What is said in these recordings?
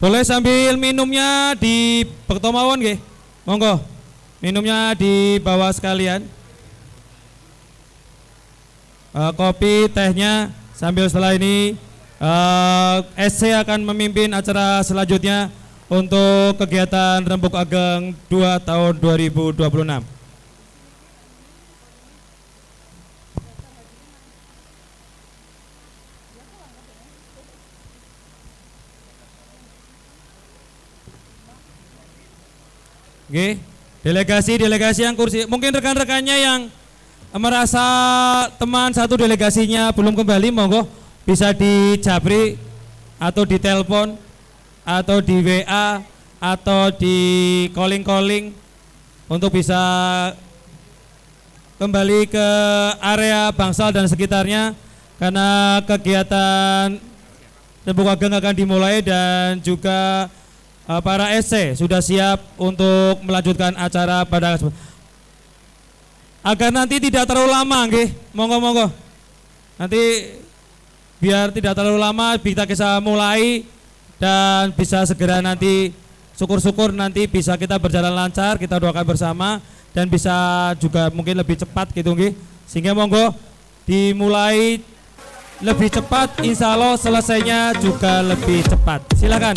Boleh sambil minumnya di bekto mawon nggih. Monggo. Minumnya di bawah sekalian. Kopi, tehnya sambil setelah ini SC akan memimpin acara selanjutnya untuk kegiatan Rembuk Ageng 2 tahun 2026. Oke, delegasi yang kursi, mungkin rekan-rekannya yang merasa teman satu delegasinya belum kembali, monggo bisa dijabri atau ditelepon atau di WA atau di calling untuk bisa kembali ke area Bangsal dan sekitarnya karena kegiatan Rembuk Ageng akan dimulai dan juga para SC sudah siap untuk melanjutkan acara pada agar nanti tidak terlalu lama, nggih. Monggo. Nanti biar tidak terlalu lama kita bisa mulai dan bisa segera nanti syukur-syukur nanti bisa kita berjalan lancar, kita doakan bersama dan bisa juga mungkin lebih cepat gitu, nggih. Sehingga monggo dimulai lebih cepat, insya Allah selesainya juga lebih cepat. Silakan.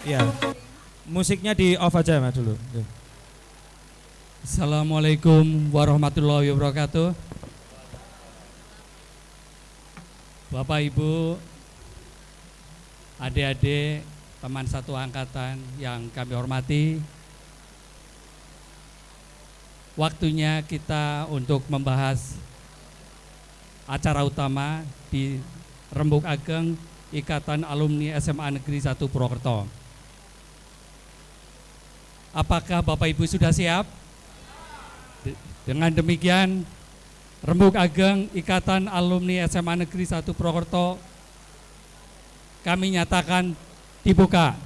Ya, musiknya di off aja Mas dulu. Assalamualaikum warahmatullahi wabarakatuh. Bapak Ibu, adik-adik, teman satu angkatan yang kami hormati, waktunya kita untuk membahas acara utama di Rembuk Ageng Ikatan Alumni SMA Negeri 1 Purwokerto. Apakah Bapak Ibu sudah siap? Dengan demikian, Rembuk Ageng Ikatan Alumni SMA Negeri 1 Purwokerto kami nyatakan dibuka.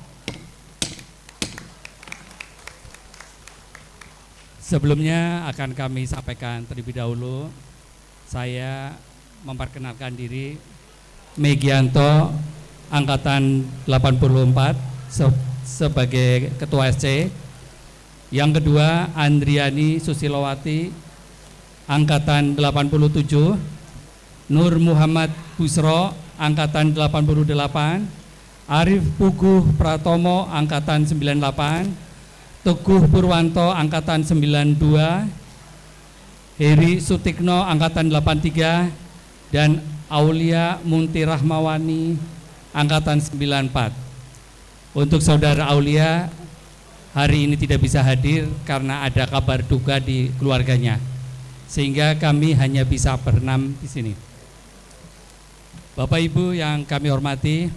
Sebelumnya akan kami sampaikan terlebih dahulu, saya memperkenalkan diri Megianto, Angkatan 84 sebagai Ketua SC. Yang kedua, Andriani Susilowati, Angkatan 87, Nur Muhammad Busro, Angkatan 88, Arif Puguh Pratomo, Angkatan 98, Teguh Purwanto, Angkatan 92, Heri Sutikno, Angkatan 83, dan Aulia Munti Rahmawani, Angkatan 94. Untuk saudara Aulia, hari ini tidak bisa hadir karena ada kabar duka di keluarganya, sehingga kami hanya bisa berenam di sini. Bapak Ibu yang kami hormati,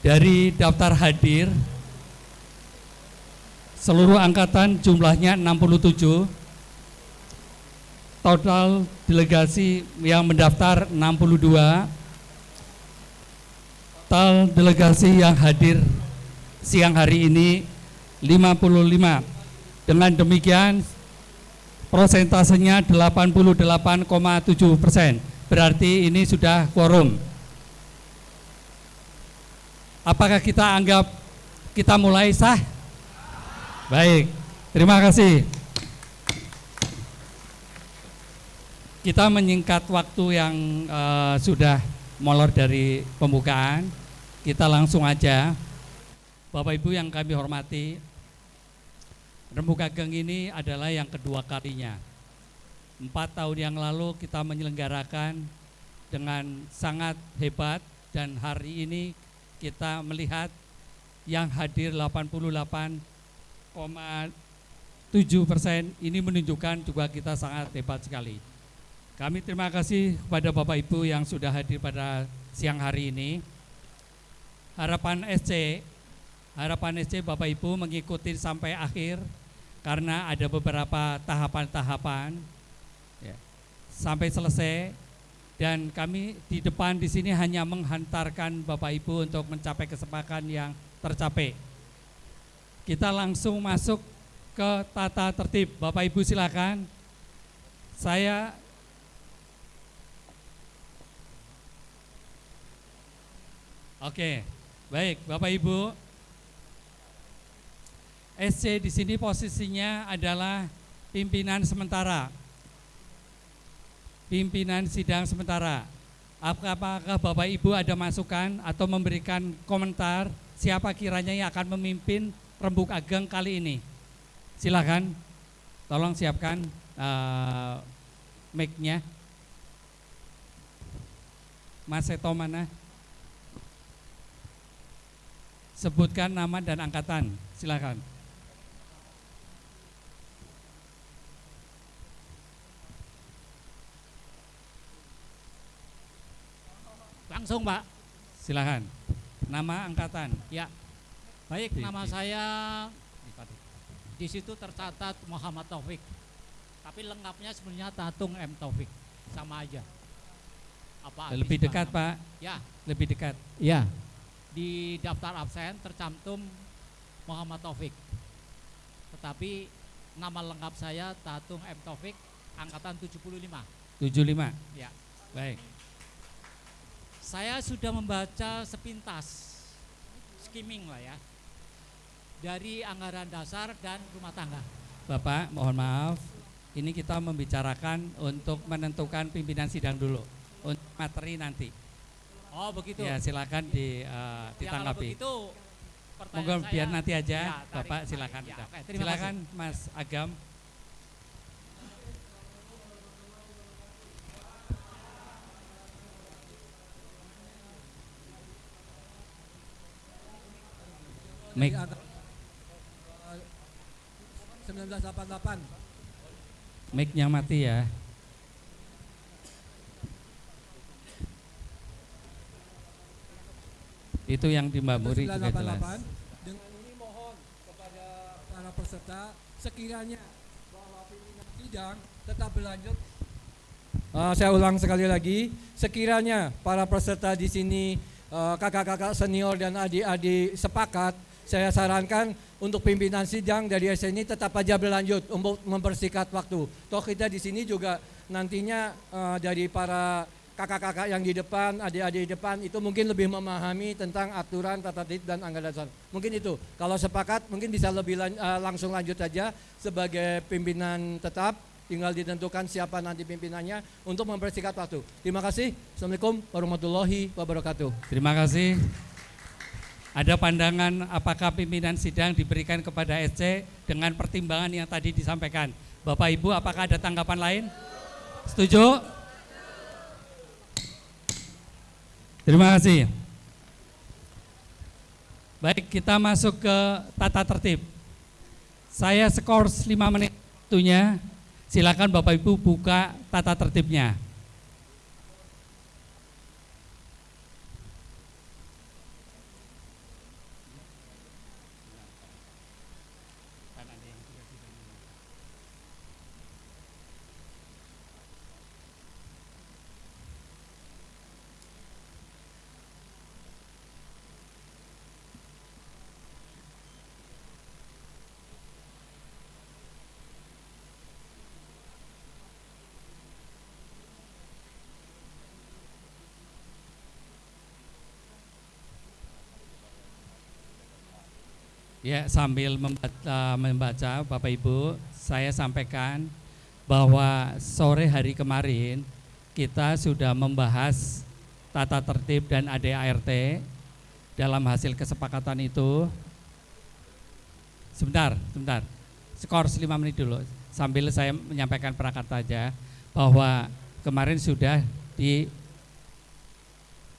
dari daftar hadir seluruh angkatan jumlahnya 67, total delegasi yang mendaftar 62, total delegasi yang hadir siang hari ini 55. Dengan demikian prosentasenya 88,7%. Berarti ini sudah quorum. Apakah kita anggap kita mulai sah? Baik, terima kasih. Kita menyingkat waktu yang sudah molor dari pembukaan, kita langsung aja. Bapak Ibu yang kami hormati, Rembuk Ageng ini adalah yang kedua kalinya. 4 tahun yang lalu kita menyelenggarakan dengan sangat hebat dan hari ini kita melihat yang hadir 88,7%, ini menunjukkan juga kita sangat hebat sekali. Kami terima kasih kepada Bapak Ibu yang sudah hadir pada siang hari ini. Harapan SC Bapak Ibu mengikuti sampai akhir karena ada beberapa tahapan-tahapan ya. Sampai selesai Dan kami di depan di sini hanya menghantarkan Bapak Ibu untuk mencapai kesepakatan yang tercapai. Kita langsung masuk ke tata tertib. Bapak Ibu silakan. Oke, baik Bapak Ibu. SC di sini posisinya adalah pimpinan sementara. Pimpinan sidang sementara. Apakah Bapak Ibu ada masukan atau memberikan komentar siapa kiranya yang akan memimpin Rembuk Ageng kali ini? Silakan, tolong siapkan mic-nya. Mas Seto mana? Sebutkan nama dan angkatan, silakan. Langsung Pak. Silakan. Nama, angkatan. Ya, baik. Nama saya di situ tercatat Muhammad Taufik. Tapi lengkapnya sebenarnya Tatung M Taufik, sama aja. Lebih dekat Pak. Ya. Lebih dekat. Ya. Di daftar absen tercantum Muhammad Taufik. Tetapi nama lengkap saya Tatung M Taufik, angkatan 75. 75. Ya. Baik. Saya sudah membaca sepintas, skimming lah ya, dari anggaran dasar dan rumah tangga. Bapak, mohon maaf, ini kita membicarakan untuk menentukan pimpinan sidang dulu, untuk materi nanti. Oh begitu. Ya silakan ditanggapi. Ya, kalau begitu, monggo biar nanti aja, ya, Bapak silakan. Ya, oke, terima silakan kasih. Mas Agam. Mic. 1988. Mic-nya mati ya. Itu yang di Mbak Muri juga jelas. Dengan ini mohon kepada para peserta sekiranya bahwa pimpinan sidang tetap berlanjut. Saya ulang sekali lagi, sekiranya para peserta di sini kakak-kakak senior dan adik-adik sepakat, saya sarankan untuk pimpinan sidang dari SNI tetap aja berlanjut untuk mempersingkat waktu. Toh kita di sini juga nantinya dari para kakak-kakak yang di depan, adik-adik di depan itu mungkin lebih memahami tentang aturan tata tertib dan anggaran dasar. Mungkin itu. Kalau sepakat mungkin bisa lebih langsung lanjut aja sebagai pimpinan tetap, tinggal ditentukan siapa nanti pimpinannya untuk mempersingkat waktu. Terima kasih. Assalamualaikum warahmatullahi wabarakatuh. Terima kasih. Ada pandangan apakah pimpinan sidang diberikan kepada SC dengan pertimbangan yang tadi disampaikan? Bapak Ibu, apakah ada tanggapan lain? Setuju? Terima kasih. Baik, kita masuk ke tata tertib. Saya skor 5 menit waktunya. Silakan Bapak Ibu buka tata tertibnya. Ya, sambil membaca Bapak Ibu, saya sampaikan bahwa sore hari kemarin kita sudah membahas tata tertib dan ADART. Dalam hasil kesepakatan itu, sebentar, skor 5 menit dulu, sambil saya menyampaikan perangkat saja bahwa kemarin sudah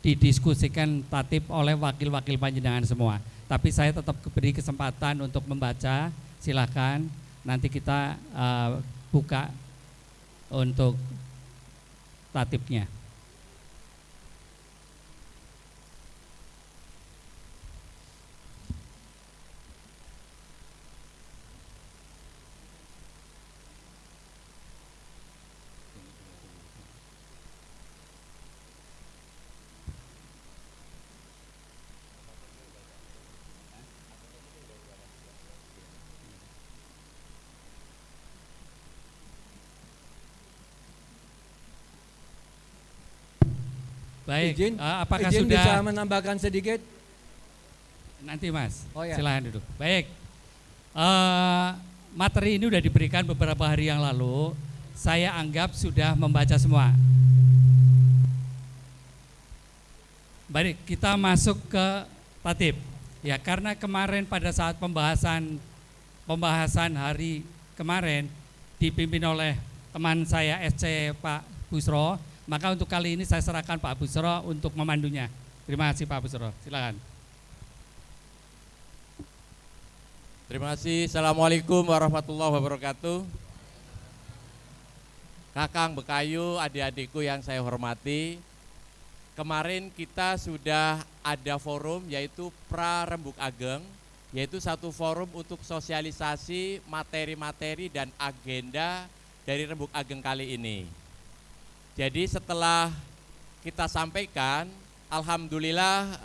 didiskusikan tatip oleh wakil-wakil panjenengan semua. Tapi saya tetap beri kesempatan untuk membaca, silakan nanti kita buka untuk tatipnya. Baik, izin, apakah izin sudah bisa menambahkan sedikit? nanti Mas? Oh, ya. Silahkan duduk. Baik, materi ini sudah diberikan beberapa hari yang lalu. Saya anggap sudah membaca semua. Baik, kita masuk ke tatib. Ya, karena kemarin pada saat pembahasan hari kemarin dipimpin oleh teman saya SC Pak Busro, maka untuk kali ini saya serahkan Pak Busro untuk memandunya. Terima kasih Pak Busro, silakan. Terima kasih. Assalamualaikum warahmatullahi wabarakatuh. Kakang Bekayu, adik-adikku yang saya hormati. Kemarin kita sudah ada forum yaitu Pra-Rembuk Ageng, yaitu satu forum untuk sosialisasi materi-materi dan agenda dari Rembuk Ageng kali ini. Jadi setelah kita sampaikan, alhamdulillah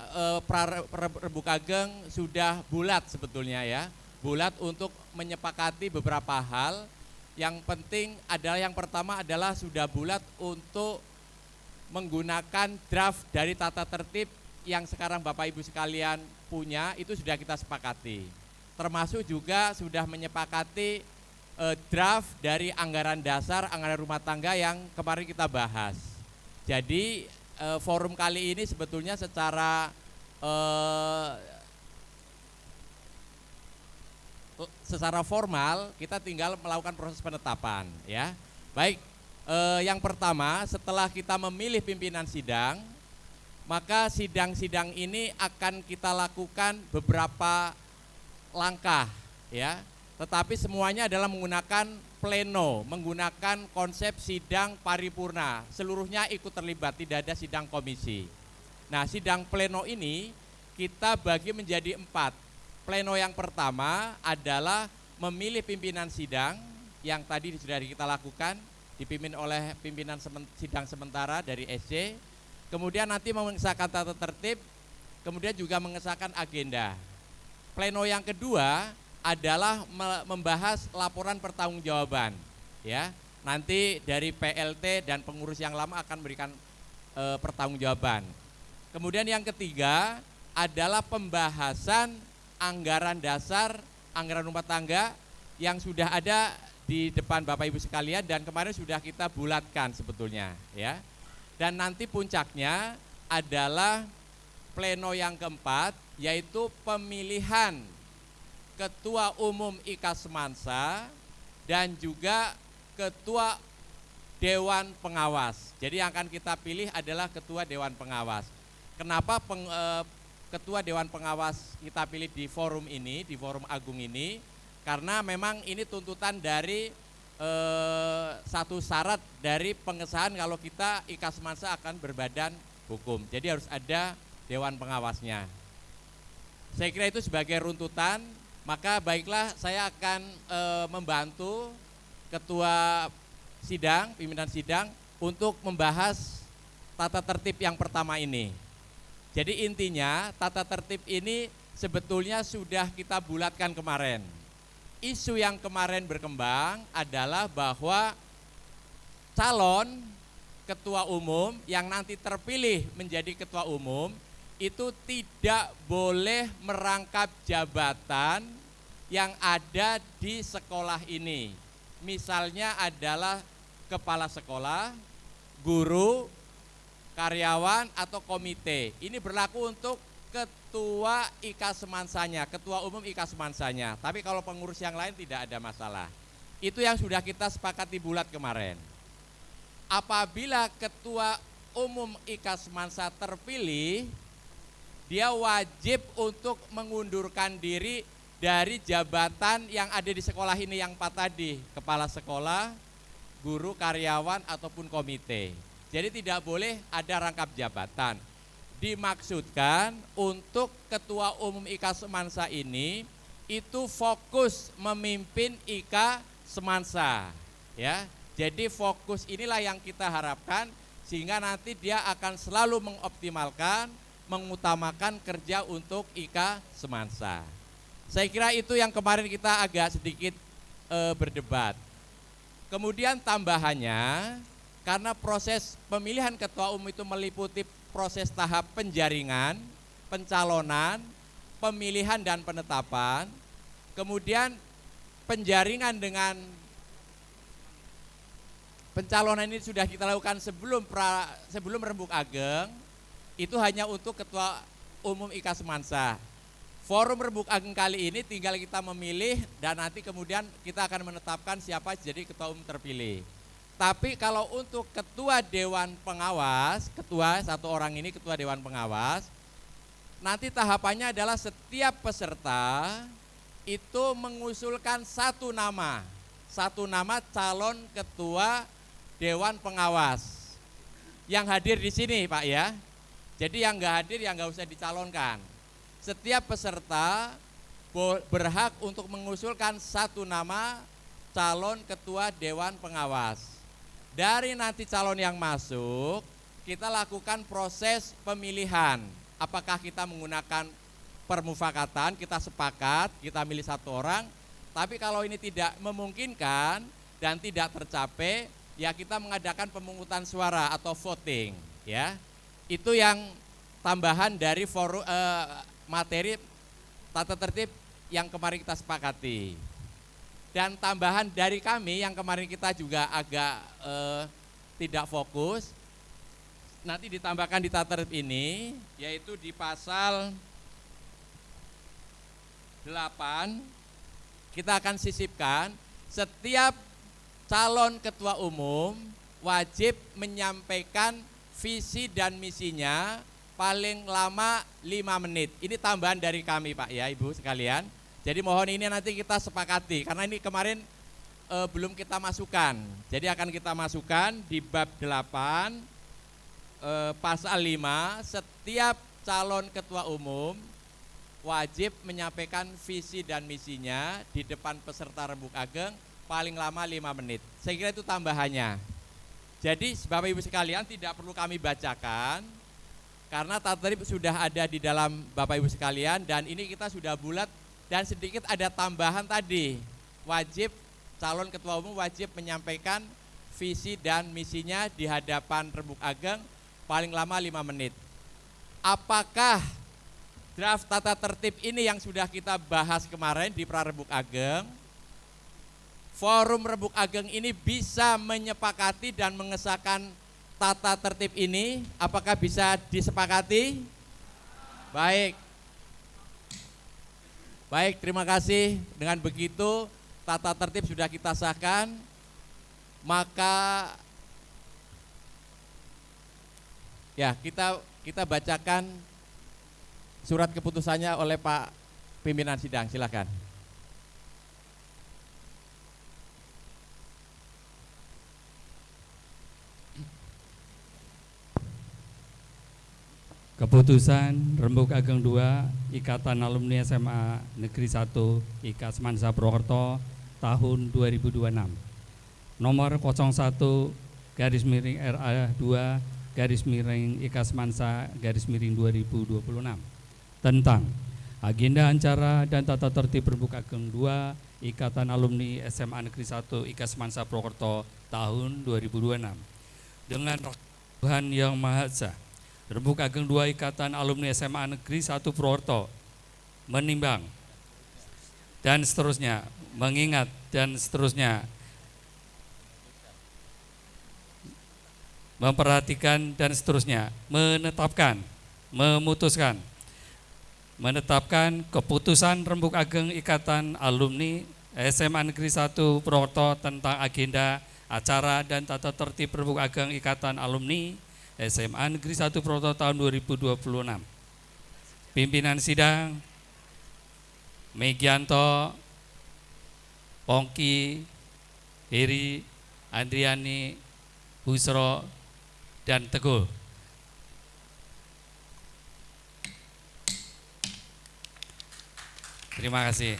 Pra-Rembuk Ageng sudah bulat sebetulnya ya. Bulat untuk menyepakati beberapa hal. Yang penting adalah yang pertama adalah sudah bulat untuk menggunakan draft dari tata tertib yang sekarang Bapak Ibu sekalian punya, itu sudah kita sepakati. Termasuk juga sudah menyepakati draft dari anggaran dasar, anggaran rumah tangga yang kemarin kita bahas. Jadi forum kali ini sebetulnya secara formal kita tinggal melakukan proses penetapan ya. Baik, yang pertama setelah kita memilih pimpinan sidang, maka sidang-sidang ini akan kita lakukan beberapa langkah ya. Tetapi semuanya adalah menggunakan pleno, menggunakan konsep sidang paripurna. Seluruhnya ikut terlibat, tidak ada sidang komisi. Nah, sidang pleno ini kita bagi menjadi 4. Pleno yang pertama adalah memilih pimpinan sidang yang tadi sudah kita lakukan, dipimpin oleh pimpinan sidang sementara dari SC. Kemudian nanti mengesahkan tata tertib, kemudian juga mengesahkan agenda. Pleno yang kedua adalah membahas laporan pertanggungjawaban ya. Nanti dari PLT dan pengurus yang lama akan memberikan pertanggungjawaban. Kemudian yang ketiga adalah pembahasan anggaran dasar, anggaran rumah tangga yang sudah ada di depan Bapak Ibu sekalian dan kemarin sudah kita bulatkan sebetulnya ya. Dan nanti puncaknya adalah pleno yang keempat, yaitu pemilihan Ketua Umum IKAS Semansa dan juga Ketua Dewan Pengawas. Jadi yang akan kita pilih adalah Ketua Dewan Pengawas. Kenapa Ketua Dewan Pengawas kita pilih di forum ini, di forum agung ini? Karena memang ini tuntutan dari satu syarat dari pengesahan kalau kita IKAS Semansa akan berbadan hukum. Jadi harus ada Dewan Pengawasnya. Saya kira itu sebagai runtutan. Maka baiklah saya akan membantu ketua sidang, pimpinan sidang untuk membahas tata tertib yang pertama ini. Jadi intinya tata tertib ini sebetulnya sudah kita bulatkan kemarin. Isu yang kemarin berkembang adalah bahwa calon ketua umum yang nanti terpilih menjadi ketua umum itu tidak boleh merangkap jabatan yang ada di sekolah ini. Misalnya adalah kepala sekolah, guru, karyawan atau komite. Ini berlaku untuk ketua IKAS Semansanya, ketua umum IKAS Semansanya. Tapi kalau pengurus yang lain tidak ada masalah. Itu yang sudah kita sepakati bulat kemarin. Apabila ketua umum IKAS Semansa terpilih, dia wajib untuk mengundurkan diri dari jabatan yang ada di sekolah ini yang 4 tadi, kepala sekolah, guru, karyawan, ataupun komite. Jadi tidak boleh ada rangkap jabatan. Dimaksudkan untuk ketua umum IKAS Semansa ini itu fokus memimpin IKAS Semansa, ya. Jadi fokus inilah yang kita harapkan sehingga nanti dia akan selalu mengoptimalkan, mengutamakan kerja untuk IKAS Semansa. Saya kira itu yang kemarin kita agak sedikit berdebat. Kemudian tambahannya karena proses pemilihan ketua umum itu meliputi proses tahap penjaringan, pencalonan, pemilihan dan penetapan, kemudian penjaringan dengan pencalonan ini sudah kita lakukan sebelum rembuk ageng, itu hanya untuk ketua umum IKA Semansa. Forum rembuk ageng kali ini tinggal kita memilih dan nanti kemudian kita akan menetapkan siapa jadi ketua umum terpilih. Tapi kalau untuk ketua dewan pengawas, ketua satu orang ini ketua dewan pengawas, nanti tahapannya adalah setiap peserta itu mengusulkan satu nama calon ketua dewan pengawas yang hadir di sini Pak ya. Jadi yang nggak hadir yang nggak usah dicalonkan. Setiap peserta berhak untuk mengusulkan satu nama calon ketua dewan pengawas. Dari nanti calon yang masuk, kita lakukan proses pemilihan. Apakah kita menggunakan permufakatan, kita sepakat, kita milih satu orang. Tapi kalau ini tidak memungkinkan dan tidak tercapai, ya kita mengadakan pemungutan suara atau voting, ya. Itu yang tambahan dari materi tata tertib yang kemarin kita sepakati. Dan tambahan dari kami yang kemarin kita juga agak tidak fokus, nanti ditambahkan di tata tertib ini, yaitu di pasal 8, kita akan sisipkan setiap calon ketua umum wajib menyampaikan visi dan misinya paling lama 5 menit. Ini tambahan dari kami Pak ya Ibu sekalian. Jadi mohon ini nanti kita sepakati karena ini kemarin belum kita masukkan. Jadi akan kita masukkan di bab 8 pasal 5, setiap calon ketua umum wajib menyampaikan visi dan misinya di depan peserta rembuk ageng paling lama 5 menit. Saya kira itu tambahannya. Jadi Bapak Ibu sekalian tidak perlu kami bacakan karena tata tertib sudah ada di dalam Bapak Ibu sekalian dan ini kita sudah bulat dan sedikit ada tambahan tadi. Wajib calon ketua umum wajib menyampaikan visi dan misinya di hadapan rembuk ageng paling lama 5 menit. Apakah draft tata tertib ini yang sudah kita bahas kemarin di Prarembuk Ageng, forum rembuk ageng ini bisa menyepakati dan mengesahkan tata tertib ini? Apakah bisa disepakati? Baik. Baik, terima kasih. Dengan begitu tata tertib sudah kita sahkan, maka ya kita bacakan surat keputusannya oleh Pak pimpinan sidang, silakan. Keputusan Rembuk Ageng 2 Ikatan Alumni SMA Negeri 1 IKA Semansa Purwokerto tahun 2026 nomor 01 garis miring RA 2 garis miring IKA Semansa garis miring 2026 tentang agenda acara dan tata tertib Rembuk Ageng 2 Ikatan Alumni SMA Negeri 1 IKA Semansa Purwokerto tahun 2026 dengan Tuhan Yang Maha Esa. Rembuk Ageng 2 Ikatan Alumni SMA Negeri 1 Purwokerto menimbang dan seterusnya, mengingat dan seterusnya, memperhatikan dan seterusnya, menetapkan, memutuskan, menetapkan keputusan Rembuk Ageng Ikatan Alumni SMA Negeri 1 Purwokerto tentang agenda acara dan tata tertib Rembuk Ageng Ikatan Alumni SMA Negeri 1 Purwokerto tahun 2026. Pimpinan sidang Megianto, Pongki, Heri, Andriani, Busro, dan Teguh. Terima kasih.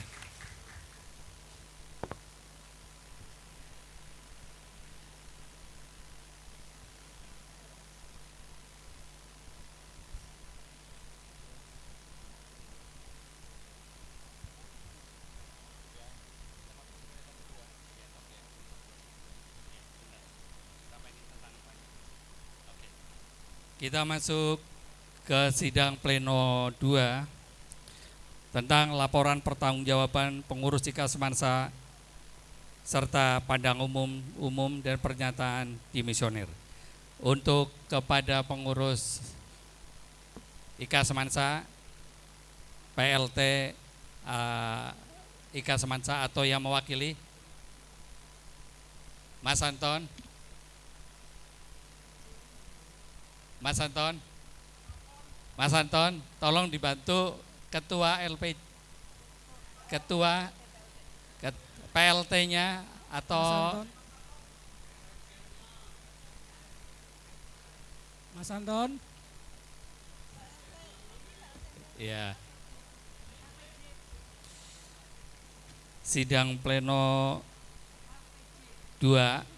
Kita masuk ke sidang pleno 2 tentang laporan pertanggungjawaban pengurus IKA Semansa serta pandang umum dan pernyataan dimisioner. Untuk kepada pengurus IKA Semansa, PLT IKA Semansa atau yang mewakili, Mas Anton. Mas Anton, tolong dibantu ketua PLT-nya atau Mas Anton. Ya. Sidang pleno 2.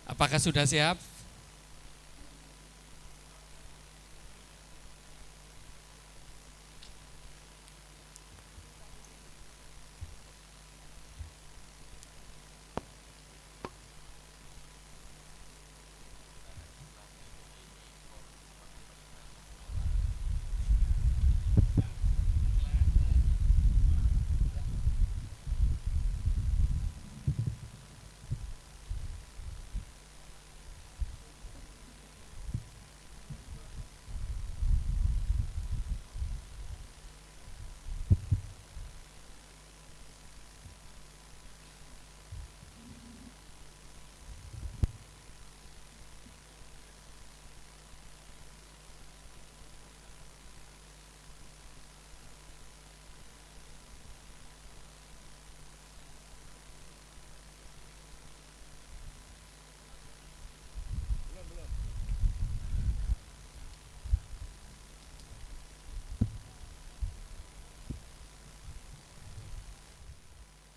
Apakah sudah siap?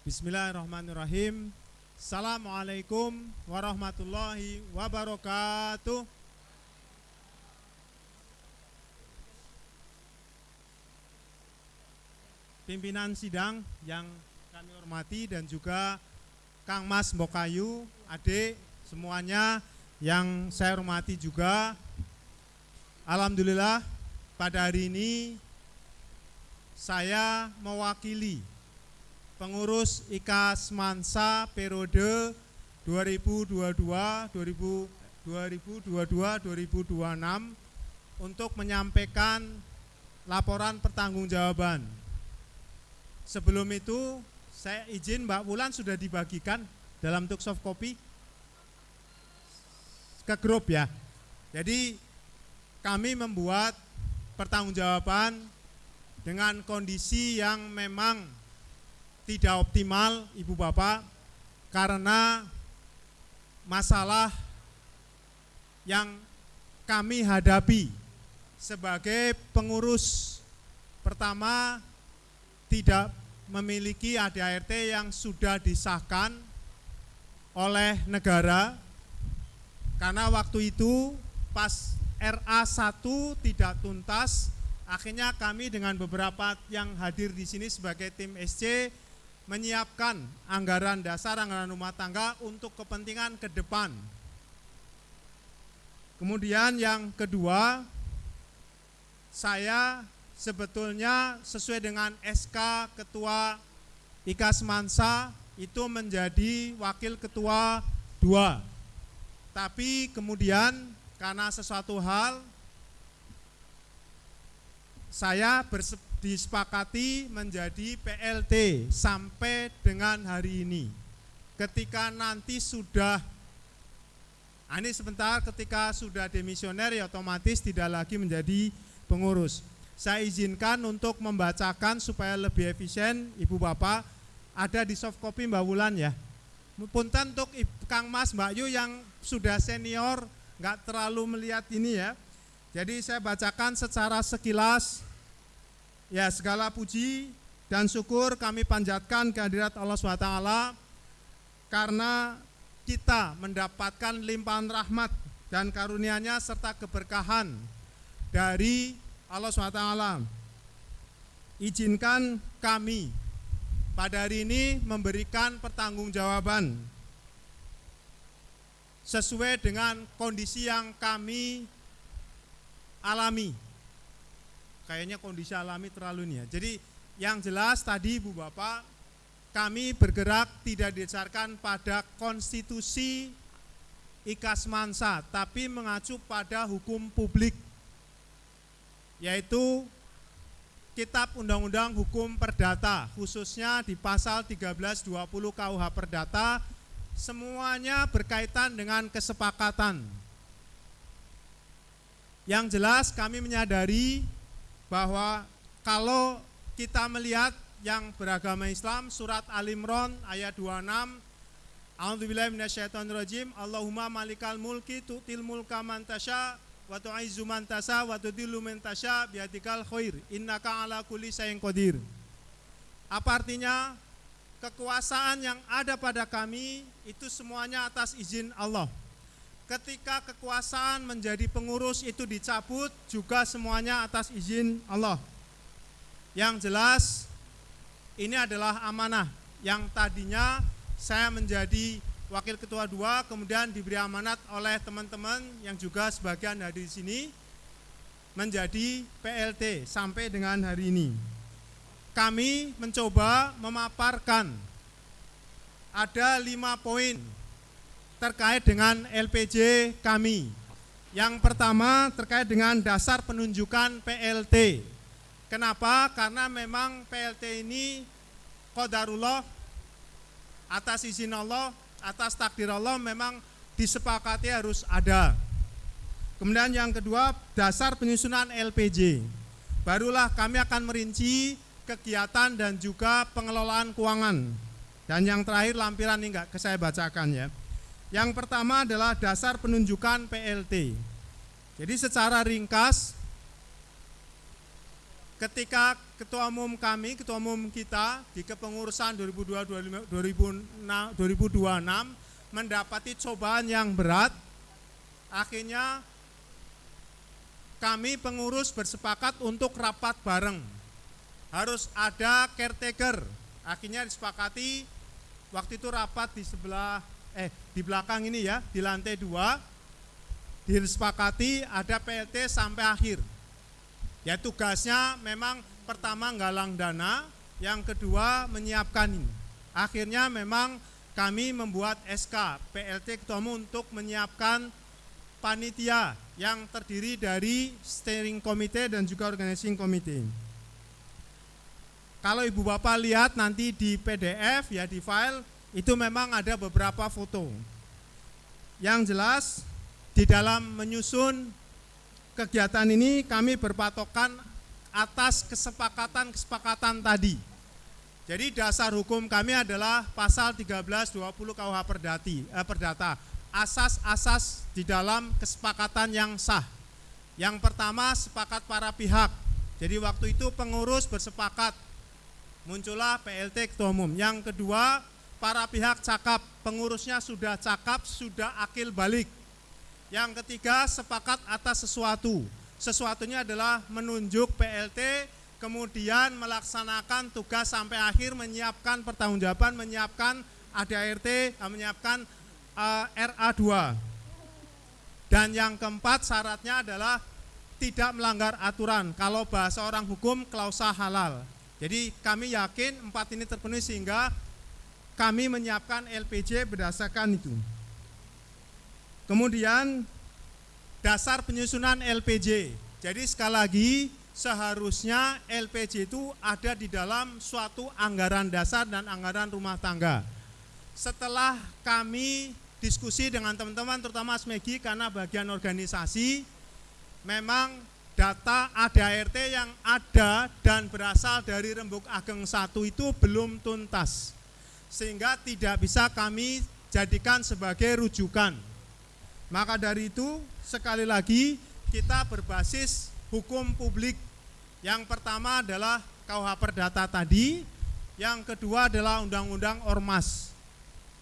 Bismillahirrahmanirrahim. Assalamualaikum warahmatullahi wabarakatuh. Pimpinan sidang yang kami hormati dan juga Kang Mas Mbokayu, adik semuanya yang saya hormati juga. Alhamdulillah pada hari ini saya mewakili pengurus IKA Semansa periode 2022-2026 untuk menyampaikan laporan pertanggungjawaban. Sebelum itu saya izin Mbak Wulan sudah dibagikan dalam bentuk soft copy ke grup ya. Jadi kami membuat pertanggungjawaban dengan kondisi yang memang tidak optimal Ibu Bapak karena masalah yang kami hadapi sebagai pengurus. Pertama, tidak memiliki ADART yang sudah disahkan oleh negara karena waktu itu pas RA1 tidak tuntas, akhirnya kami dengan beberapa yang hadir di sini sebagai tim SC menyiapkan anggaran dasar, anggaran rumah tangga untuk kepentingan ke depan. Kemudian yang kedua, saya sebetulnya sesuai dengan SK Ketua IKA Semansa itu menjadi wakil ketua 2. Tapi kemudian karena sesuatu hal saya disepakati menjadi PLT sampai dengan hari ini. Ketika nanti sudah, ini sebentar, ketika sudah demisioner ya otomatis tidak lagi menjadi pengurus. Saya izinkan untuk membacakan supaya lebih efisien Ibu Bapak, ada di soft copy Mbak Wulan ya. Punten untuk Kang Mas Mbak Yu yang sudah senior, nggak terlalu melihat ini ya. Jadi saya bacakan secara sekilas. Ya, segala puji dan syukur kami panjatkan kehadirat Allah SWT karena kita mendapatkan limpahan rahmat dan karunia-Nya serta keberkahan dari Allah SWT. Izinkan kami pada hari ini memberikan pertanggungjawaban sesuai dengan kondisi yang kami alami. Kayaknya kondisi alami terlalu ini ya. Jadi yang jelas tadi Ibu Bapak, kami bergerak tidak didasarkan pada konstitusi Ikasmansa, tapi mengacu pada hukum publik, yaitu Kitab Undang-Undang Hukum Perdata, khususnya di pasal 1320 KUH Perdata, semuanya berkaitan dengan kesepakatan. Yang jelas kami menyadari bahwa kalau kita melihat yang beragama Islam, surat Al-Imran ayat 26, A'udzubillahi minasyaitonirrajim, Allahumma malikal mulki tu'til mulka man tasya wa tu'izzu man tasya wa tudhillu man tasya biyadikal khair innaka ala kulli syai'in qadir. Apa artinya? Kekuasaan yang ada pada kami itu semuanya atas izin Allah. Ketika kekuasaan menjadi pengurus itu dicabut juga semuanya atas izin Allah. Yang jelas ini adalah amanah yang tadinya saya menjadi wakil ketua 2, kemudian diberi amanat oleh teman-teman yang juga sebagian hadir di sini menjadi PLT sampai dengan hari ini. Kami mencoba memaparkan ada 5 poin terkait dengan LPJ kami. Yang pertama terkait dengan dasar penunjukan PLT. Kenapa? Karena memang PLT ini qadarullah, atas izin Allah, atas takdir Allah memang disepakati harus ada. Kemudian yang kedua, dasar penyusunan LPJ. Barulah kami akan merinci kegiatan dan juga pengelolaan keuangan. Dan yang terakhir lampiran ini enggak saya bacakan ya. Yang pertama adalah dasar penunjukan PLT. Jadi secara ringkas, ketika ketua umum kami, ketua umum kita di kepengurusan 2026 mendapati cobaan yang berat, akhirnya kami pengurus bersepakat untuk rapat bareng. Harus ada caretaker. Akhirnya disepakati waktu itu rapat di belakang ini ya, di lantai 2 disepakati ada PLT sampai akhir. Ya tugasnya memang pertama nggalang dana, yang kedua menyiapkan ini. Akhirnya memang kami membuat SK PLT Ketua Umum untuk menyiapkan panitia yang terdiri dari steering committee dan juga organizing committee. Kalau Ibu Bapak lihat nanti di PDF ya, di file itu memang ada beberapa foto. Yang jelas di dalam menyusun kegiatan ini kami berpatokan atas kesepakatan tadi. Jadi dasar hukum kami adalah pasal 1320 KUH Perdata. Asas-asas di dalam kesepakatan yang sah. Yang pertama sepakat para pihak. Jadi waktu itu pengurus bersepakat, muncullah PLT Ketua Umum. Yang kedua para pihak cakap, pengurusnya sudah cakap, sudah akil balik. Yang ketiga sepakat atas sesuatu. Sesuatunya adalah menunjuk PLT, kemudian melaksanakan tugas sampai akhir, menyiapkan pertanggungjawaban, menyiapkan ADART, menyiapkan RA2. Dan yang keempat syaratnya adalah tidak melanggar aturan. Kalau bahasa orang hukum klausa halal. Jadi kami yakin 4 ini terpenuhi sehingga kami menyiapkan LPJ berdasarkan itu. Kemudian dasar penyusunan LPJ. Jadi sekali lagi seharusnya LPJ itu ada di dalam suatu anggaran dasar dan anggaran rumah tangga. Setelah kami diskusi dengan teman-teman terutama SMEGI karena bagian organisasi, memang data ADART yang ada dan berasal dari Rembuk Ageng 1 itu belum tuntas. Sehingga tidak bisa kami jadikan sebagai rujukan. Maka dari itu sekali lagi kita berbasis hukum publik. Yang pertama adalah KUH Perdata tadi, yang kedua adalah Undang-Undang Ormas.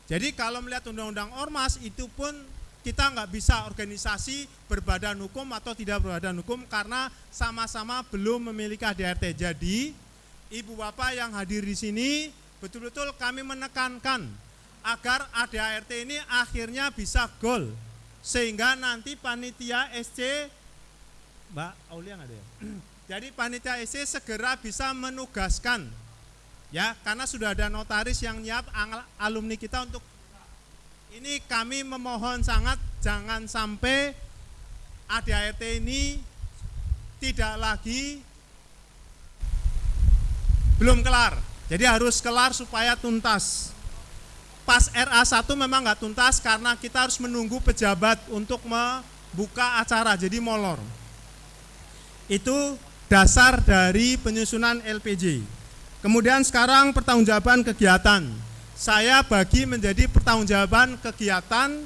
Jadi kalau melihat Undang-Undang Ormas itu pun kita nggak bisa organisasi berbadan hukum atau tidak berbadan hukum karena sama-sama belum memiliki ADART. Jadi Ibu Bapak yang hadir di sini betul-betul kami menekankan agar ADART ini akhirnya bisa gol, sehingga nanti panitia SC, Mbak Aulia nggak ada ya? Jadi panitia SC segera bisa menugaskan, ya, karena sudah ada notaris yang nyiap alumni kita untuk ini. Kami memohon sangat jangan sampai ADART ini tidak lagi belum kelar. Jadi harus kelar supaya tuntas. Pas RA1 memang nggak tuntas karena kita harus menunggu pejabat untuk membuka acara, jadi molor. Itu dasar dari penyusunan LPJ. Kemudian sekarang pertanggungjawaban kegiatan. Saya bagi menjadi pertanggungjawaban kegiatan.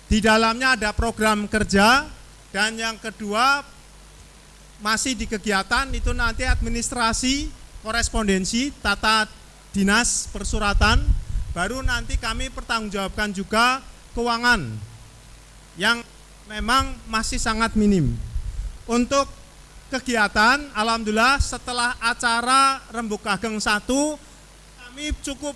Di dalamnya ada program kerja, dan yang kedua masih di kegiatan itu nanti administrasi, korespondensi, tata dinas, persuratan, baru nanti kami pertanggungjawabkan juga keuangan yang memang masih sangat minim. Untuk kegiatan, alhamdulillah setelah acara Rembuk Ageng 1 kami cukup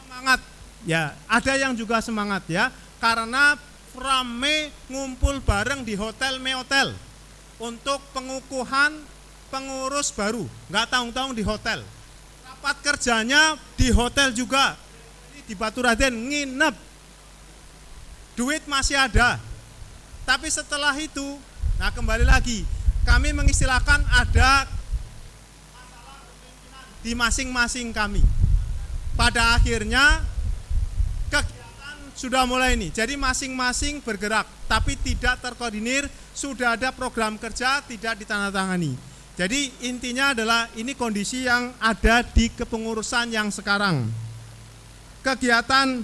semangat ya, ada yang juga semangat ya, karena rame ngumpul bareng di Hotel Meotel untuk pengukuhan pengurus baru, nggak tanggung-tanggung di hotel. Rapat kerjanya di hotel juga, di Baturaden nginep, duit masih ada. Tapi setelah itu, nah kembali lagi, kami mengistilahkan ada masalah di masing-masing kami. Pada akhirnya kegiatan sudah mulai nih, jadi masing-masing bergerak, tapi tidak terkoordinir, sudah ada program kerja, tidak ditandatangani. Jadi intinya adalah ini kondisi yang ada di kepengurusan yang sekarang. Kegiatan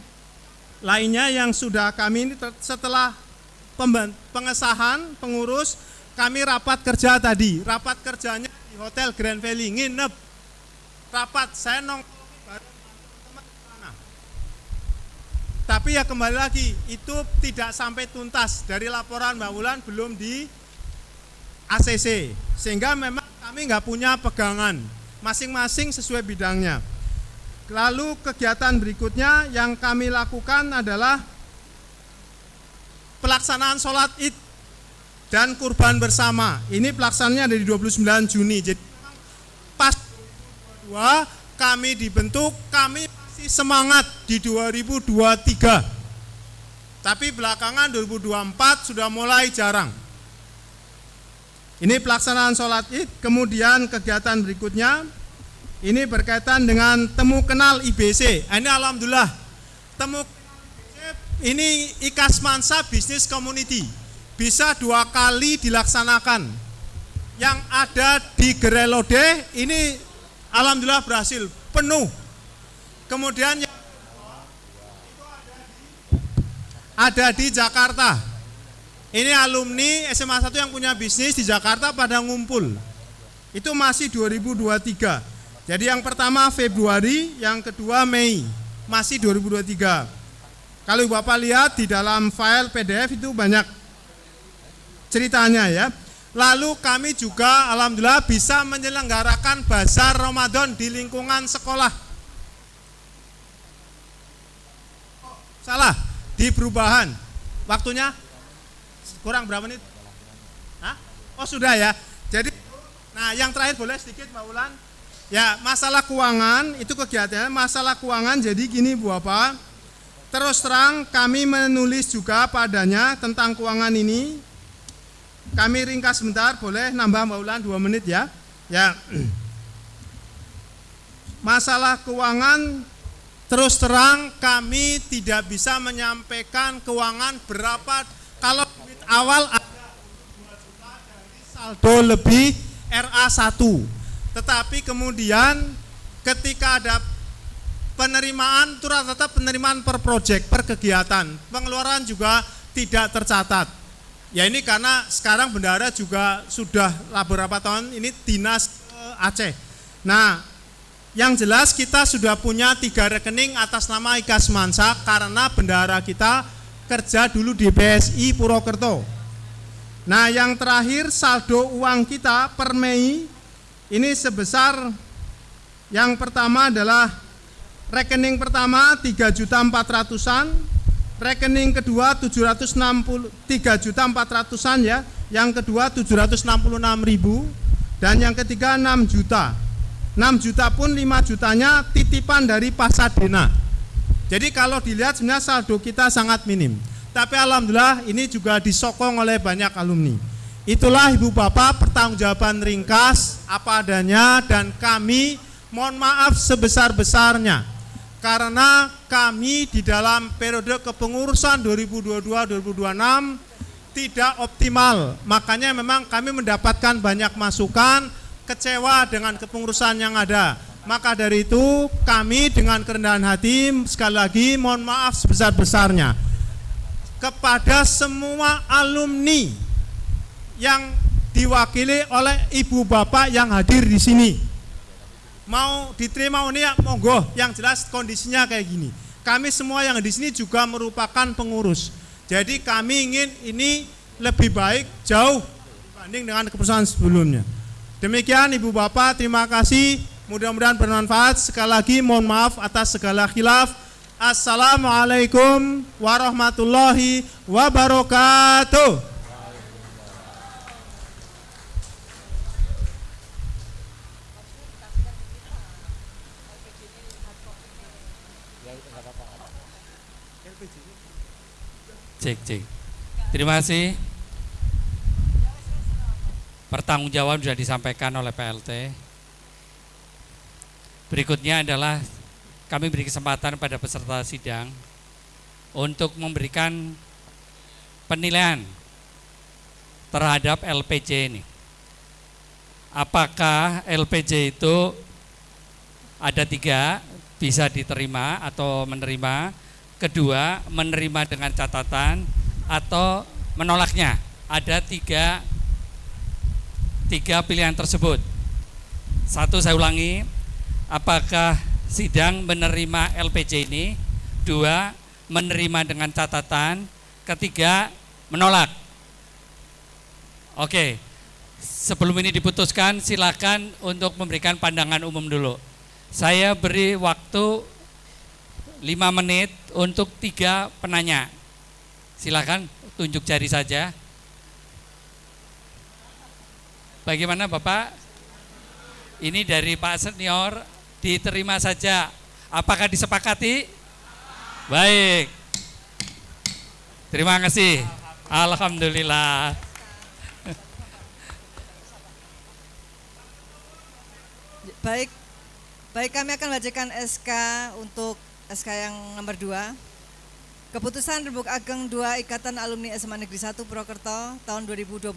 lainnya yang sudah kami ini setelah pengesahan pengurus, kami rapat kerja tadi. Rapat kerjanya di Hotel Grand Valley, nginep. Rapat, saya nongkrong bareng teman-teman di sana. Tapi ya kembali lagi, itu tidak sampai tuntas. Dari laporan Mbak Wulan belum di ACC, sehingga memang kami nggak punya pegangan, masing-masing sesuai bidangnya. Lalu kegiatan berikutnya yang kami lakukan adalah pelaksanaan sholat id dan kurban bersama. Ini pelaksanaannya dari 29 Juni. Jadi pas 2022 kami dibentuk, kami masih semangat di 2023. Tapi belakangan 2024 sudah mulai jarang. Ini pelaksanaan sholat id. Kemudian kegiatan berikutnya ini berkaitan dengan temu kenal IBC. Ini alhamdulillah temu kenal IBC ini IKAS Mansa Business Community bisa 2 kali dilaksanakan. Yang ada di Gerelode ini alhamdulillah berhasil penuh. Kemudian yang ada di Jakarta. Ini alumni SMA 1 yang punya bisnis di Jakarta pada ngumpul. Itu masih 2023. Jadi yang pertama Februari, yang kedua Mei, masih 2023. Kalau Bapak lihat di dalam file PDF itu banyak ceritanya ya. Lalu kami juga alhamdulillah bisa menyelenggarakan bazar Ramadan di lingkungan sekolah. Salah, di perubahan. Waktunya kurang berapa menit? Hah? Oh sudah ya. Jadi, nah yang terakhir boleh sedikit Mbak Wulan. Ya masalah keuangan itu kegiatannya masalah keuangan. Jadi gini Bu Bapak, terus terang kami menulis juga padanya tentang keuangan ini. Kami ringkas sebentar, boleh nambah Mbak Wulan 2 menit ya. Ya. Masalah keuangan terus terang kami tidak bisa menyampaikan keuangan berapa. Kalau duit awal ada 2 juta dari saldo lebih RA1. Tetapi kemudian ketika ada penerimaan, itu rata-rata penerimaan per project, per kegiatan. Pengeluaran juga tidak tercatat. Ya ini karena sekarang bendahara juga sudah beberapa tahun ini dinas Aceh. Nah, yang jelas kita sudah punya 3 rekening atas nama IKAS Mansa karena bendahara kita kerja dulu di BSI Purwokerto. Nah yang terakhir saldo uang kita per Mei ini sebesar yang pertama adalah rekening pertama 3.400.000-an, rekening kedua 3.400.000 ya, yang kedua 766.000, dan yang ketiga 6 juta. 6 juta pun 5 jutanya titipan dari Pasadena. Jadi kalau dilihat sebenarnya saldo kita sangat minim. Tapi alhamdulillah ini juga disokong oleh banyak alumni. Itulah Ibu Bapak pertanggungjawaban ringkas apa adanya, dan kami mohon maaf sebesar-besarnya karena kami di dalam periode kepengurusan 2022-2026 tidak optimal. Makanya memang kami mendapatkan banyak masukan, kecewa dengan kepengurusan yang ada. Maka dari itu kami dengan kerendahan hati sekali lagi mohon maaf sebesar-besarnya kepada semua alumni yang diwakili oleh ibu bapak yang hadir di sini. Mau diterima ini ya monggo, yang jelas kondisinya kayak gini. Kami semua yang di sini juga merupakan pengurus. Jadi kami ingin ini lebih baik jauh dibanding dengan keputusan sebelumnya. Demikian Ibu Bapak, terima kasih. Mudah-mudahan bermanfaat. Sekali lagi mohon maaf atas segala khilaf. Assalamualaikum warahmatullahi wabarakatuh. Cek. Terima kasih. Pertanggungjawab sudah disampaikan oleh PLT. Berikutnya adalah kami beri kesempatan pada peserta sidang untuk memberikan penilaian terhadap LPJ ini. Apakah LPJ itu ada 3, bisa diterima atau menerima, kedua menerima dengan catatan atau menolaknya. Ada tiga pilihan tersebut. Satu, saya ulangi, apakah sidang menerima LPJ ini, 2 menerima dengan catatan, ketiga menolak. Oke, sebelum ini diputuskan silakan untuk memberikan pandangan umum dulu. Saya beri waktu 5 menit untuk 3 penanya. Silakan tunjuk jari saja. Bagaimana Bapak? Ini dari Pak Senior, diterima saja. Apakah disepakati? Baik. Terima kasih. Alhamdulillah. Baik, kami akan bacakan SK untuk SK yang nomor 2. Keputusan Rembuk Ageng 2 Ikatan Alumni SMA Negeri 1 Purwokerto tahun 2026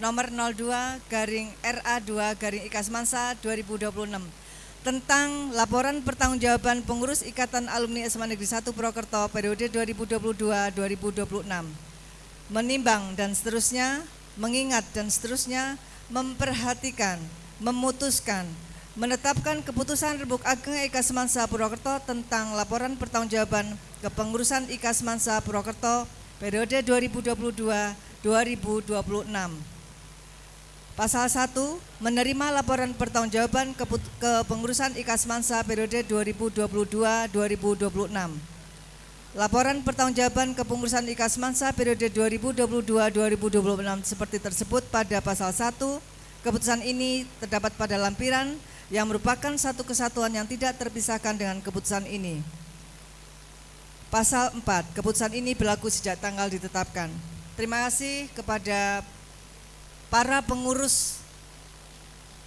nomor 02/RA2/IKASMANSA 2026 tentang laporan pertanggungjawaban pengurus Ikatan Alumni SMA Negeri 1 Purwokerto periode 2022-2026. Menimbang dan seterusnya, mengingat dan seterusnya, memperhatikan, memutuskan, menetapkan keputusan Rembuk Ageng IKASMANSA Purwokerto tentang laporan pertanggungjawaban kepengurusan IKASMANSA Purwokerto periode 2022-2026. Pasal 1, menerima laporan pertanggungjawaban kepengurusan IKASMANSA periode 2022-2026. Laporan pertanggungjawaban kepengurusan IKASMANSA periode 2022-2026 seperti tersebut pada pasal 1. Keputusan ini terdapat pada lampiran yang merupakan satu kesatuan yang tidak terpisahkan dengan keputusan ini. Pasal 4, keputusan ini berlaku sejak tanggal ditetapkan. Terima kasih kepada para pengurus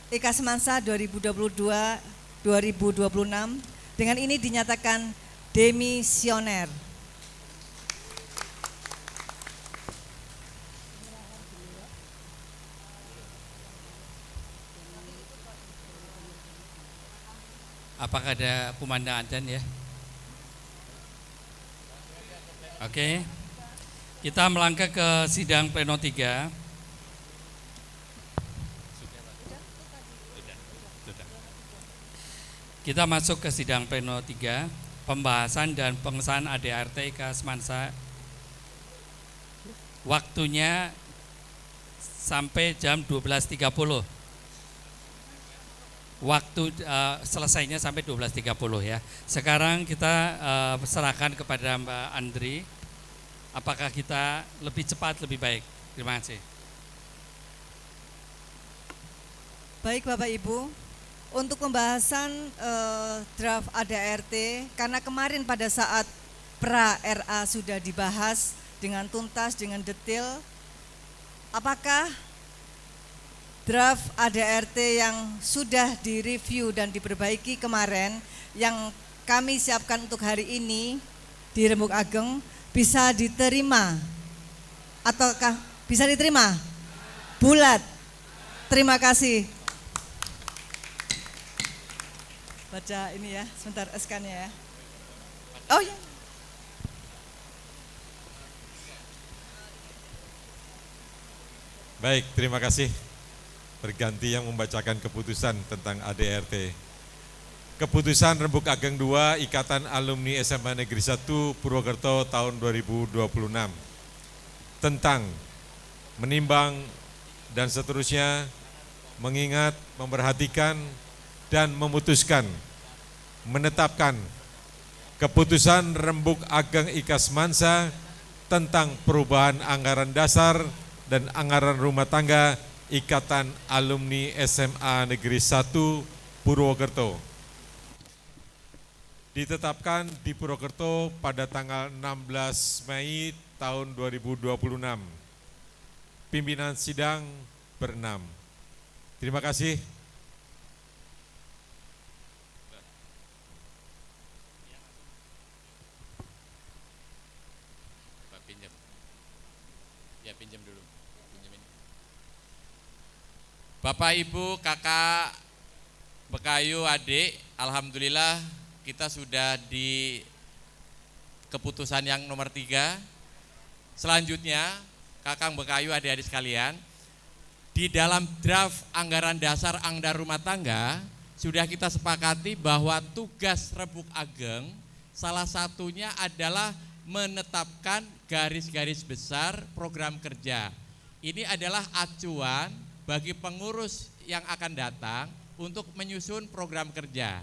IKASMANSA 2022-2026. Dengan ini dinyatakan demisioner. Apakah ada pemandangan adzan ya? Oke. Kita melangkah ke sidang pleno 3. Kita masuk ke sidang pleno 3, pembahasan dan pengesahan ADART IKASMANSA. Waktunya sampai jam 12.30. waktu selesainya sampai 12.30 ya. Sekarang kita serahkan kepada Mbak Andri. Apakah kita lebih cepat lebih baik? Terima kasih. Baik Bapak Ibu, untuk pembahasan draft ADART, karena kemarin pada saat pra-RA sudah dibahas dengan tuntas, dengan detail, apakah draft ADART yang sudah direview dan diperbaiki kemarin, yang kami siapkan untuk hari ini di Rembuk Ageng, bisa diterima? Ataukah bisa diterima? Bulat. Terima kasih. Baca ini ya, sebentar SK-nya ya. Oh ya. Baik, terima kasih. Berganti yang membacakan keputusan tentang ADRT. Keputusan Rembuk Ageng 2 Ikatan Alumni SMA Negeri 1 Purwokerto tahun 2026 tentang menimbang dan seterusnya, mengingat, memperhatikan, dan memutuskan menetapkan keputusan Rembuk Ageng Ikasmansa tentang perubahan anggaran dasar dan anggaran rumah tangga Ikatan Alumni SMA Negeri 1 Purwokerto. Ditetapkan di Purwokerto pada tanggal 16 Mei tahun 2026. Pimpinan sidang berenam. Terima kasih. Pinjam dulu. Pinjemin. Bapak, Ibu, Kakak, Bekayu, adik, alhamdulillah kita sudah di keputusan yang nomor 3. Selanjutnya, Kakang Bekayu, adik-adik sekalian, di dalam draft anggaran dasar anggaran rumah tangga sudah kita sepakati bahwa tugas Rembuk Ageng salah satunya adalah menetapkan garis-garis besar program kerja. Ini adalah acuan bagi pengurus yang akan datang untuk menyusun program kerja.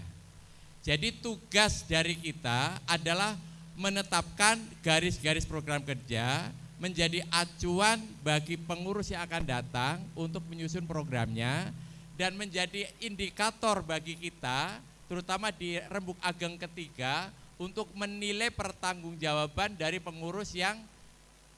Jadi tugas dari kita adalah menetapkan garis-garis program kerja menjadi acuan bagi pengurus yang akan datang untuk menyusun programnya dan menjadi indikator bagi kita, terutama di Rembuk Ageng ketiga, untuk menilai pertanggungjawaban dari pengurus yang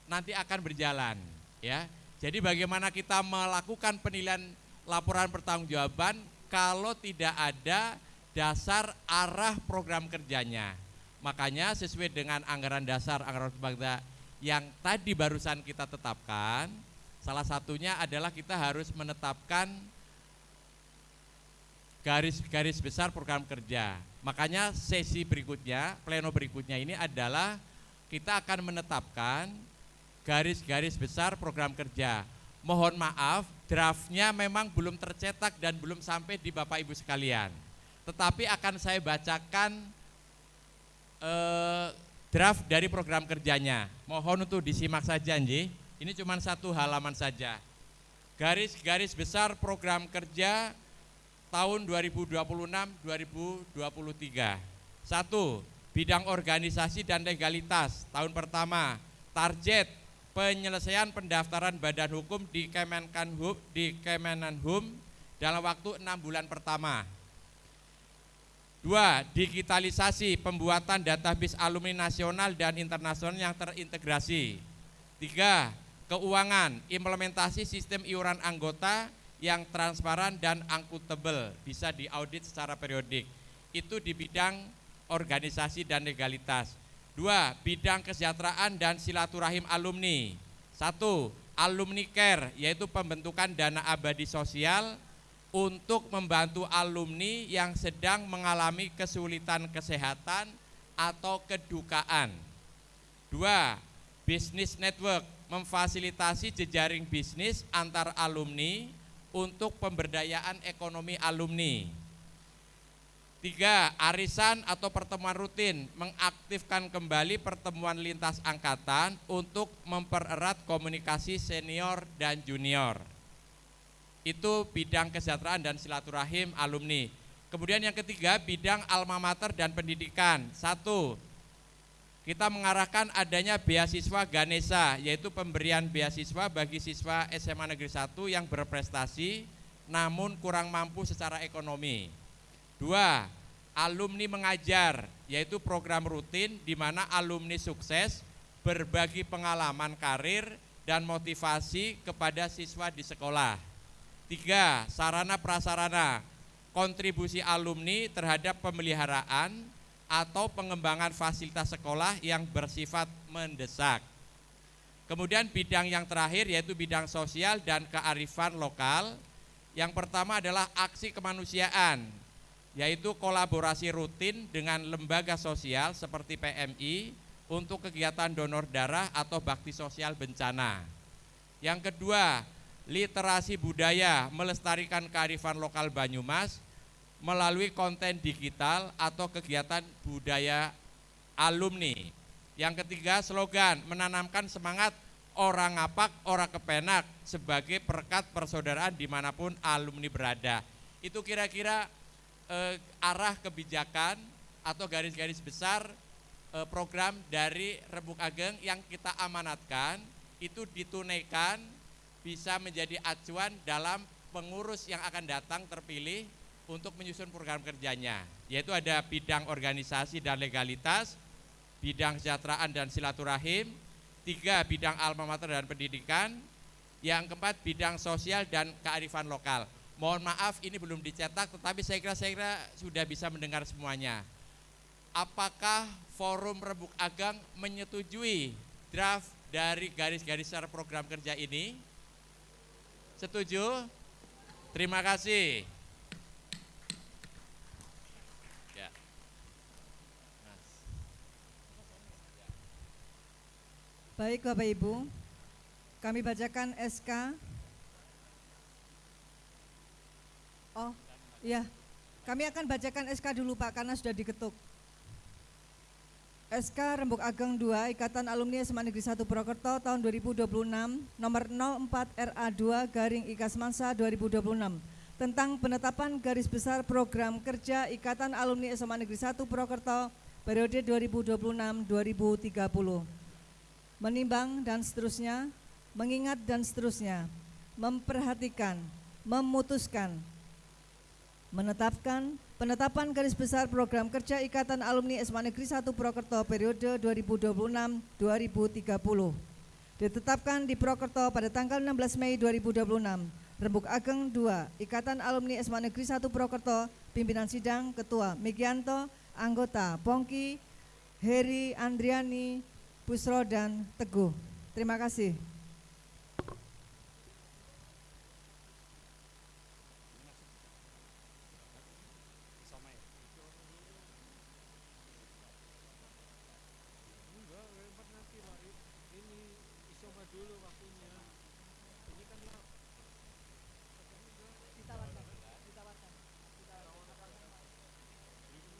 nanti akan berjalan, ya. Jadi bagaimana kita melakukan penilaian laporan pertanggungjawaban kalau tidak ada dasar arah program kerjanya. Makanya sesuai dengan anggaran dasar anggaran rumah tangga yang tadi barusan kita tetapkan, salah satunya adalah kita harus menetapkan garis-garis besar program kerja. Makanya sesi berikutnya, pleno berikutnya ini adalah kita akan menetapkan garis-garis besar program kerja. Mohon maaf, draftnya memang belum tercetak dan belum sampai di Bapak Ibu sekalian. Tetapi akan saya bacakan draft dari program kerjanya. Mohon untuk disimak saja, Nji. Ini cuma 1 halaman saja. Garis-garis besar program kerja tahun 2026-2023. 1. Bidang organisasi dan legalitas. Tahun pertama, target penyelesaian pendaftaran badan hukum di Kemenanhum dalam waktu 6 bulan pertama. 2. Digitalisasi pembuatan database alumni nasional dan internasional yang terintegrasi. 3. Keuangan, implementasi sistem iuran anggota yang transparan dan akuntabel, bisa diaudit secara periodik. Itu di bidang organisasi dan legalitas. 2. Bidang kesejahteraan dan silaturahim alumni. 1. Alumni care, yaitu pembentukan dana abadi sosial untuk membantu alumni yang sedang mengalami kesulitan kesehatan atau kedukaan. 2. Business network, memfasilitasi jejaring bisnis antar alumni untuk pemberdayaan ekonomi alumni. 3. Arisan atau pertemuan rutin, mengaktifkan kembali pertemuan lintas angkatan untuk mempererat komunikasi senior dan junior. Itu bidang kesejahteraan dan silaturahim alumni. Kemudian yang ketiga, bidang alma mater dan pendidikan. 1. Kita mengarahkan adanya beasiswa Ganesha, yaitu pemberian beasiswa bagi siswa SMA Negeri 1 yang berprestasi namun kurang mampu secara ekonomi. 2. Alumni mengajar, yaitu program rutin di mana alumni sukses berbagi pengalaman karir dan motivasi kepada siswa di sekolah. 3. Sarana prasarana, kontribusi alumni terhadap pemeliharaan atau pengembangan fasilitas sekolah yang bersifat mendesak. Kemudian bidang yang terakhir yaitu bidang sosial dan kearifan lokal. Yang pertama adalah aksi kemanusiaan, yaitu kolaborasi rutin dengan lembaga sosial seperti PMI untuk kegiatan donor darah atau bakti sosial bencana. Yang kedua, literasi budaya, melestarikan kearifan lokal Banyumas melalui konten digital atau kegiatan budaya alumni. Yang ketiga, slogan menanamkan semangat orang ngapak, orang kepenak sebagai perekat persaudaraan dimanapun alumni berada. Itu kira-kira arah kebijakan atau garis-garis besar program dari Rembuk Ageng yang kita amanatkan itu ditunaikan bisa menjadi acuan dalam pengurus yang akan datang terpilih untuk menyusun program kerjanya, yaitu ada bidang organisasi dan legalitas, bidang kesejahteraan dan silaturahim, 3 bidang alma mater dan pendidikan, yang keempat bidang sosial dan kearifan lokal. Mohon maaf ini belum dicetak, tetapi saya kira sudah bisa mendengar semuanya. Apakah Forum Rembuk Ageng menyetujui draft dari garis-garis besar program kerja ini? Setuju? Terima kasih. Ya. Baik Bapak Ibu, kami bacakan SK. Oh iya, kami akan bacakan SK dulu Pak karena sudah diketuk. SK Rembuk Ageng 2 Ikatan Alumni SMA Negeri 1 Purwokerto tahun 2026 nomor 04 RA2 garing Ikasmansa 2026 tentang penetapan garis besar program kerja Ikatan Alumni SMA Negeri 1 Purwokerto periode 2026-2030. Menimbang dan seterusnya, mengingat dan seterusnya, memperhatikan, memutuskan, menetapkan penetapan garis besar program kerja Ikatan Alumni SMA Negeri 1 Purwokerto periode 2026-2030. Ditetapkan di Purwokerto pada tanggal 16 Mei 2026. Rembuk Ageng 2, Ikatan Alumni SMA Negeri 1 Purwokerto, pimpinan sidang Ketua Megianto, anggota Pongki, Heri, Andriani, Busro dan Teguh. Terima kasih.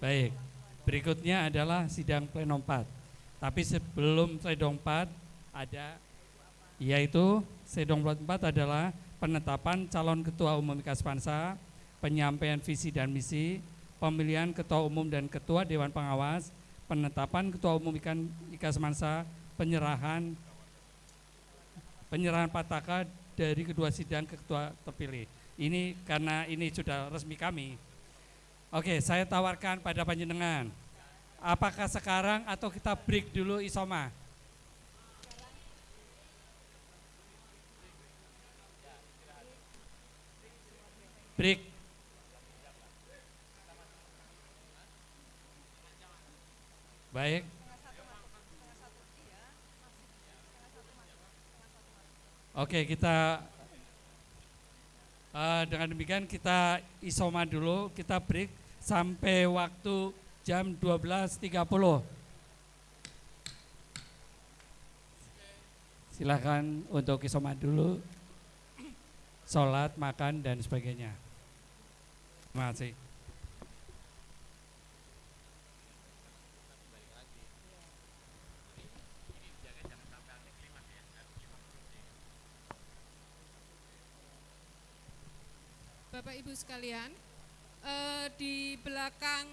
Baik, berikutnya adalah sidang pleno 4. Tapi sebelum sidang 4 ada, yaitu sidang pleno 4 adalah penetapan calon ketua umum Ikasmansa, penyampaian visi dan misi, pemilihan ketua umum dan ketua dewan pengawas, penetapan ketua umum Ikasmansa, penyerahan pataka dari kedua sidang ke ketua terpilih. Ini karena ini sudah resmi kami. Oke, saya tawarkan pada panjenengan. Apakah sekarang atau kita break dulu Isoma? Break. Baik. Oke, kita dengan demikian kita Isoma dulu, kita break sampai waktu jam 12.30. Silakan untuk Isoma dulu, sholat, makan dan sebagainya. Terima kasih. Bapak Ibu sekalian, di belakang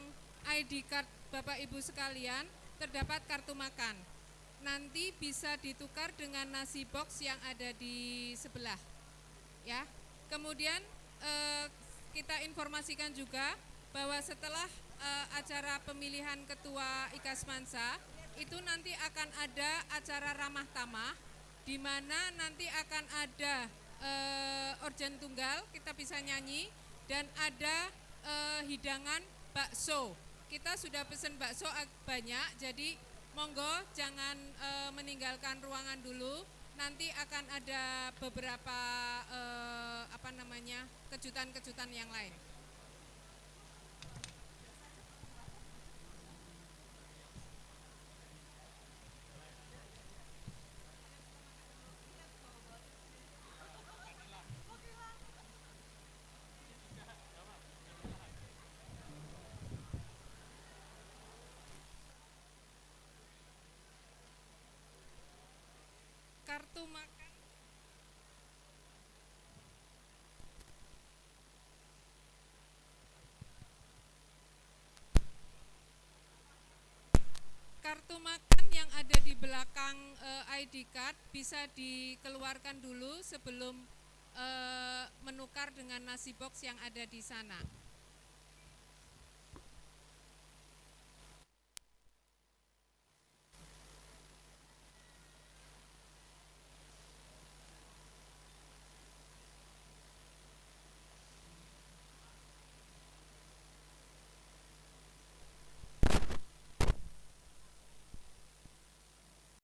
ID card Bapak Ibu sekalian terdapat kartu makan. Nanti bisa ditukar dengan nasi box yang ada di sebelah. Ya. Kemudian kita informasikan juga bahwa setelah acara pemilihan ketua Ikasmansa itu nanti akan ada acara ramah tamah, di mana nanti akan ada organ tunggal, kita bisa nyanyi, dan ada hidangan bakso. Kita sudah pesen bakso banyak, jadi monggo jangan meninggalkan ruangan dulu. Nanti akan ada beberapa kejutan-kejutan yang lain. Kartu makan yang ada di belakang ID card bisa dikeluarkan dulu sebelum menukar dengan nasi box yang ada di sana.